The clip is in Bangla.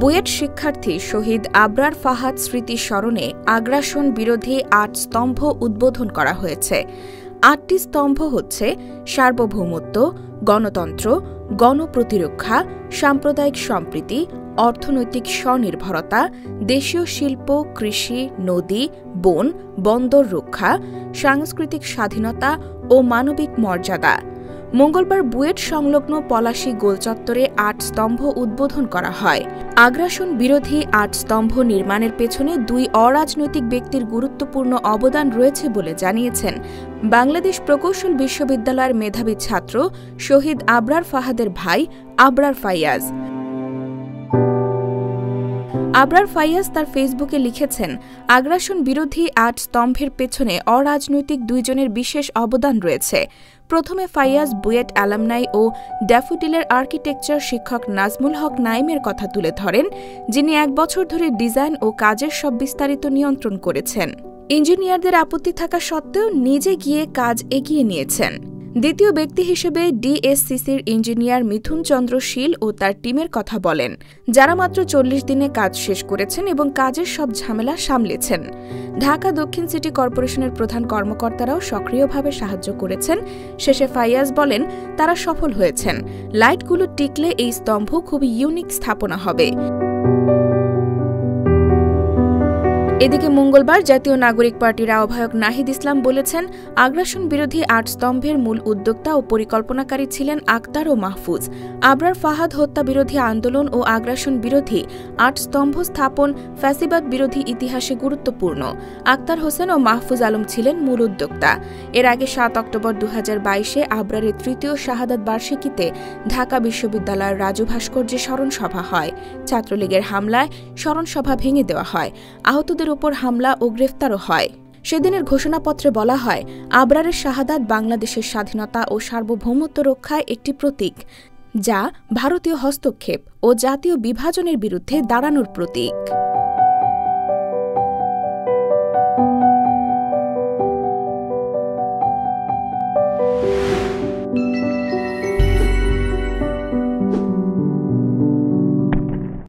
বুয়েট শিক্ষার্থী শহীদ আবরার ফাহাদ স্মৃতি স্মরণে আগ্রাসন বিরোধী ৮ স্তম্ভ উদ্বোধন করা হয়েছে। ৮টি স্তম্ভ হচ্ছে সার্বভৌমত্ব, গণতন্ত্র, গণপ্রতিরক্ষা, সাম্প্রদায়িক সম্প্রীতি, অর্থনৈতিক স্বনির্ভরতা, দেশীয় শিল্প, কৃষি, নদী, বন, বন্দর রক্ষা, সাংস্কৃতিক স্বাধীনতা ও মানবিক মর্যাদা। মঙ্গলবার বুয়েট সংলগ্ন পলাশী গোলচত্বরে ৮ স্তম্ভ উদ্বোধন করা হয়। আগ্রাসন বিরোধী ৮ স্তম্ভ নির্মাণের পেছনে ২ অরাজনৈতিক ব্যক্তির গুরুত্বপূর্ণ অবদান রয়েছে বলে জানিয়েছেন বাংলাদেশ প্রকৌশল বিশ্ববিদ্যালয়ের মেধাবী ছাত্র শহীদ আবরার ফাহাদের ভাই আবরার ফাইয়াজ। আবরার ফাইয়াজ তার ফেসবুকে লিখেছেন, আগ্রাসন বিরোধী ৮ স্তম্ভের পেছনে অরাজনৈতিক ২ জনের বিশেষ অবদান রয়েছে। প্রথমে ফাইয়াজ বুয়েট অ্যালামনাই ও ড্যাফোডিলের আর্কিটেকচার শিক্ষক নাজমুল হক নাইমের কথা তুলে ধরেন, যিনি ১ বছর ধরে ডিজাইন ও কাজের সব বিস্তারিত নিয়ন্ত্রণ করেছেন। ইঞ্জিনিয়ারদের আপত্তি থাকা সত্ত্বেও নিজে গিয়ে কাজ এগিয়ে নিয়েছেন। দ্বিতীয় ব্যক্তি হিসেবে ডিএসসিসির ইঞ্জিনিয়ার মিথুন চন্দ্র শীল ও তার টিমের কথা বলেন, যারা মাত্র ৪০ দিনে কাজ শেষ করেছেন এবং কাজের সব ঝামেলা সামলেছেন। ঢাকা দক্ষিণ সিটি কর্পোরেশনের প্রধান কর্মকর্তারাও সক্রিয়ভাবে সাহায্য করেছেন। শেষে ফাইয়াজ বলেন, তারা সফল হয়েছেন। লাইটগুলো টিকলে এই স্তম্ভ খুবই ইউনিক স্থাপনা হবে। এদিকে মঙ্গলবার জাতীয় নাগরিক পার্টির আহ্বায়ক নাহিদ ইসলাম বলেছেন, আগ্রাসন বিরোধী ৮ স্তম্ভের মূল উদ্যোক্তা ও পরিকল্পনাকারী ছিলেন আক্তার ও মাহফুজ। আবরার ফাহাদ হত্যা বিরোধী আন্দোলন ও আগ্রাসন বিরোধী ৮ স্তম্ভ স্থাপন ফ্যাসিবাদ বিরোধী ইতিহাসে গুরুত্বপূর্ণ। আক্তার হোসেন ও মাহফুজ আলম ছিলেন মূল উদ্যোক্তা। এর আগে ৭ অক্টোবর ২০২২-এ আবরারের ৩য় শাহাদাত বার্ষিকীতে ঢাকা বিশ্ববিদ্যালয়ের রাজু ভাস্কর্যে স্মরণ সভা হয়। ছাত্রলীগের হামলায় স্মরণ সভা ভেঙে দেওয়া হয়। আহতদের উপর হামলা ও গ্রেফতারও হয়। সেদিনের ঘোষণাপত্রে বলা হয়, আবরারের শাহাদাত বাংলাদেশের স্বাধীনতা ও সার্বভৌমত্ব রক্ষায় একটি প্রতীক, যা ভারতীয় হস্তক্ষেপ ও জাতীয় বিভাজনের বিরুদ্ধে দাঁড়ানোর প্রতীক।